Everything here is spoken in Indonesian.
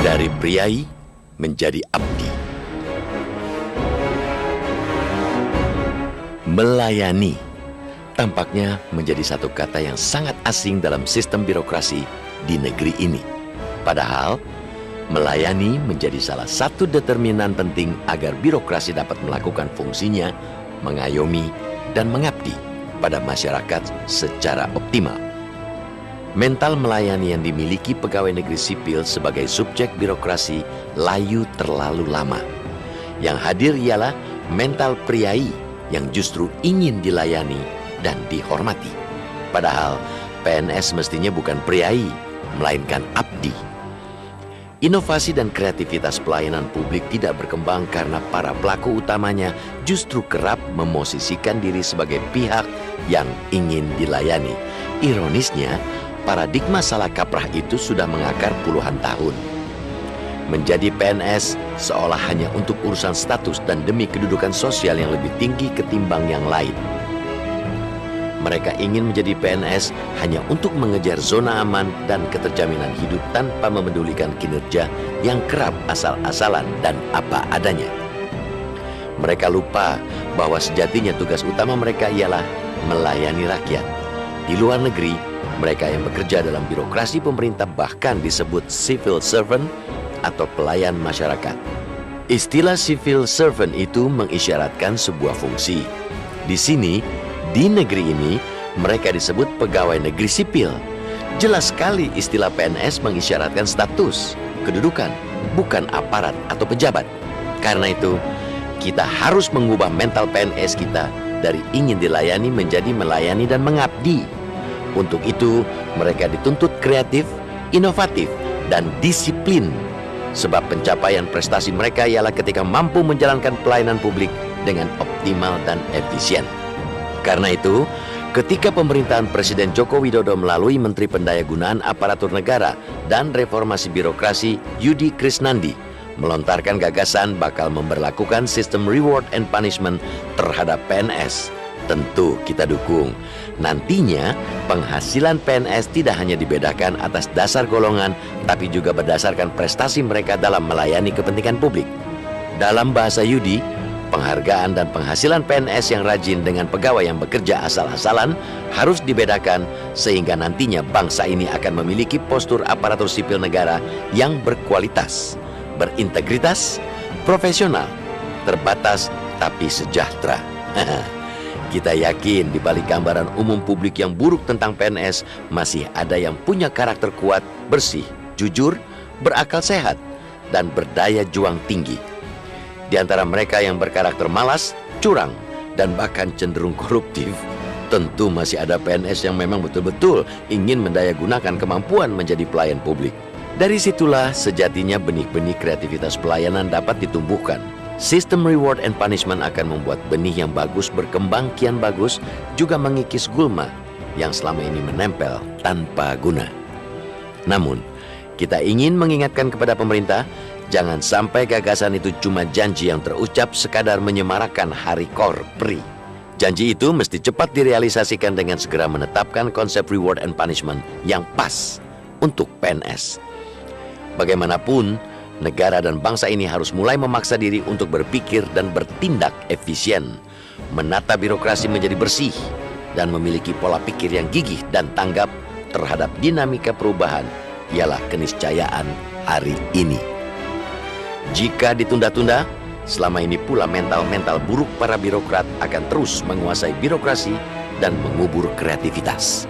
Dari priai menjadi abdi. Melayani tampaknya menjadi satu kata yang sangat asing dalam sistem birokrasi di negeri ini. Padahal, melayani menjadi salah satu determinan penting agar birokrasi dapat melakukan fungsinya, mengayomi, dan mengabdi pada masyarakat secara optimal. Mental melayani yang dimiliki pegawai negeri sipil sebagai subjek birokrasi layu terlalu lama. Yang hadir ialah mental priai yang justru ingin dilayani dan dihormati. Padahal PNS mestinya bukan priai, melainkan abdi. Inovasi dan kreativitas pelayanan publik tidak berkembang karena para pelaku utamanya justru kerap memosisikan diri sebagai pihak yang ingin dilayani. Ironisnya, paradigma salah kaprah itu sudah mengakar puluhan tahun. Menjadi PNS seolah hanya untuk urusan status dan demi kedudukan sosial yang lebih tinggi ketimbang yang lain. Mereka ingin menjadi PNS hanya untuk mengejar zona aman dan keterjaminan hidup tanpa memedulikan kinerja yang kerap asal-asalan dan apa adanya. Mereka lupa bahwa sejatinya tugas utama mereka ialah melayani rakyat. Di luar negeri, mereka yang bekerja dalam birokrasi pemerintah bahkan disebut civil servant atau pelayan masyarakat. Istilah civil servant itu mengisyaratkan sebuah fungsi. Di sini, di negeri ini, mereka disebut pegawai negeri sipil. Jelas sekali istilah PNS mengisyaratkan status, kedudukan, bukan aparat atau pejabat. Karena itu, kita harus mengubah mental PNS kita dari ingin dilayani menjadi melayani dan mengabdi. Untuk itu, mereka dituntut kreatif, inovatif, dan disiplin. Sebab pencapaian prestasi mereka ialah ketika mampu menjalankan pelayanan publik dengan optimal dan efisien. Karena itu, ketika pemerintahan Presiden Joko Widodo melalui Menteri Pendayagunaan Aparatur Negara dan Reformasi Birokrasi Yudi Krisnandi melontarkan gagasan bakal memberlakukan sistem reward and punishment terhadap PNS, tentu kita dukung. Nantinya, penghasilan PNS tidak hanya dibedakan atas dasar golongan, tapi juga berdasarkan prestasi mereka dalam melayani kepentingan publik. Dalam bahasa Yudi, penghargaan dan penghasilan PNS yang rajin dengan pegawai yang bekerja asal-asalan harus dibedakan sehingga nantinya bangsa ini akan memiliki postur aparatur sipil negara yang berkualitas, berintegritas, profesional, terbatas tapi sejahtera. Kita yakin di balik gambaran umum publik yang buruk tentang PNS masih ada yang punya karakter kuat, bersih, jujur, berakal sehat, dan berdaya juang tinggi. Di antara mereka yang berkarakter malas, curang, dan bahkan cenderung koruptif, tentu masih ada PNS yang memang betul-betul ingin mendayagunakan kemampuan menjadi pelayan publik. Dari situlah sejatinya benih-benih kreativitas pelayanan dapat ditumbuhkan. Sistem reward and punishment akan membuat benih yang bagus berkembang kian bagus, juga mengikis gulma yang selama ini menempel tanpa guna. Namun, kita ingin mengingatkan kepada pemerintah, jangan sampai gagasan itu cuma janji yang terucap sekadar menyemarakan Hari Korpri. Janji itu mesti cepat direalisasikan dengan segera menetapkan konsep reward and punishment yang pas untuk PNS. Bagaimanapun, negara dan bangsa ini harus mulai memaksa diri untuk berpikir dan bertindak efisien, menata birokrasi menjadi bersih, dan memiliki pola pikir yang gigih dan tanggap terhadap dinamika perubahan ialah keniscayaan hari ini. Jika ditunda-tunda, selama ini pula mental-mental buruk para birokrat akan terus menguasai birokrasi dan mengubur kreativitas.